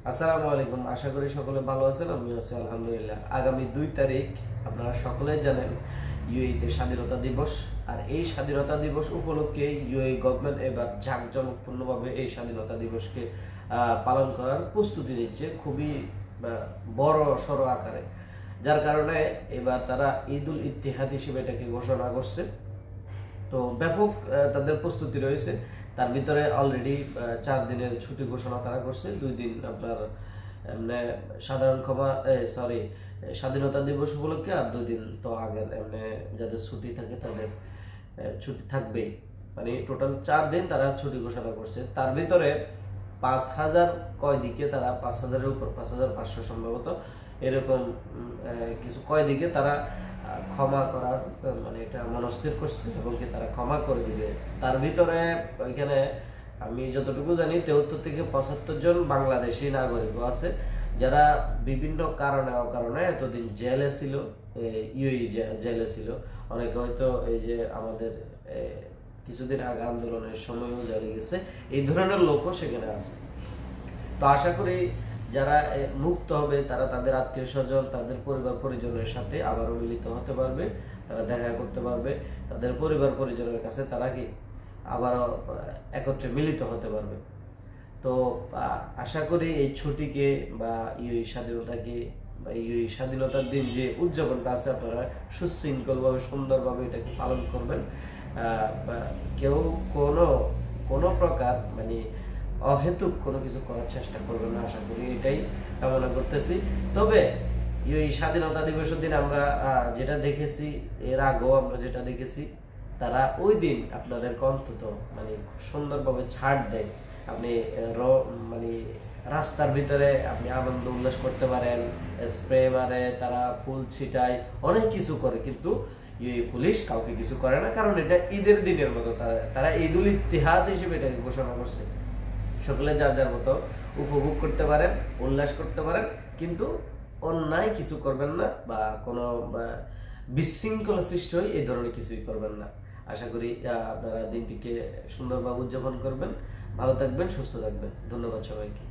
আসসালামু আলাইকুম। আশা করি সকলে ভালো আছেন। আমি আছি আলহামদুলিল্লাহ। আগামী 2 তারিখ আপনারা সকলেই জানেন ইউএইতে স্বাধীনতা দিবস। আর এই স্বাধীনতা দিবস উপলক্ষে ইউএই গভর্নমেন্ট এবার জাঁকজমকপূর্ণভাবে এই স্বাধীনতা দিবসকে পালন করার প্রস্তুতি নিচ্ছে, খুবই বড় সড় আকারে। যার কারণে এবার তারা ঈদুল ইত্তেহাদ হিসেবে এটাকে ঘোষণা করছে। তো ব্যাপক তাদের প্রস্তুতি রয়েছে। তার ভিতরে অলরেডি 4 দিনের ছুটি ঘোষণা তারা করছে। 2 দিন আপনার স্বাধীনতা দিবস উপলক্ষে, আর 2 দিন তো আগের যাদের ছুটি থাকে তাদের ছুটি থাকবেই। মানে টোটাল 4 দিন তারা ছুটি ঘোষণা করছে। তার ভিতরে 5,000 কয়েদিকে তারা 5,000-এর উপর 5,500 সম্ভবত এরকম কিছু কয়েদিকে তারা ক্ষমা করার এটা মনস্থির করছে এবং কি তারা ক্ষমা করে দিবে। তার ভিতরে ওইখানে আমি যতটুকু জানি 73 থেকে 75 জন বাংলাদেশি নাগরিকও আছে, যারা বিভিন্ন কারণে অকারণে এতদিন জেলে ছিল, ইউএই জেলে ছিল। অনেকে হয়তো এই যে আমাদের কিছুদিন আগে আন্দোলনের সময়ও জেলে গেছে, এই ধরনের লোকও সেখানে আছে। তো আশা করি যারা মুক্ত হবে তারা তাদের আত্মীয় স্বজন, তাদের পরিবার পরিজনের সাথে আবারও মিলিত হতে পারবে, তারা দেখা করতে পারবে, তাদের পরিবার পরিজনের কাছে তারা কি আবারও একত্রে মিলিত হতে পারবে। তো আশা করি এই ছুটিকে বা এই স্বাধীনতাকে বা এই স্বাধীনতার দিন যে উদযাপনটা আছে আপনারা সুশৃঙ্খলভাবে সুন্দরভাবে এটাকে পালন করবেন। কেউ কোনো প্রকার অহেতুক কোনো কিছু করার চেষ্টা করবে না, আশা করি এটাই কামনা করতেছি। তবে এই স্বাধীনতা দিবসের দিন আমরা যেটা দেখেছি, এর আগেও আমরা যেটা দেখেছি, তারা ওই দিন আপনাদেরকে অন্তত সুন্দরভাবে ছাড় দেয়। আপনি রাস্তার ভিতরে আপনি আনন্দ উল্লাস করতে পারেন, স্প্রে মারে, তারা ফুল ছিটায়, অনেক কিছু করে, কিন্তু এই পুলিশ কাউকে কিছু করে না, কারণ এটা ঈদের দিনের মতো। তারা ঈদুল ইত্তেহাদ হিসেবে এটাকে ঘোষণা করছে। সকলে যার যার মতো উপভোগ করতে পারেন, উল্লাস করতে পারেন, কিন্তু অন্যায় কিছু করবেন না বা কোনো বিশৃঙ্খলা সৃষ্টি হয় এই ধরনের কিছুই করবেন না। আশা করি আপনারা দিনটিকে সুন্দরভাবে উদযাপন করবেন। ভালো থাকবেন, সুস্থ থাকবেন। ধন্যবাদ সবাইকে।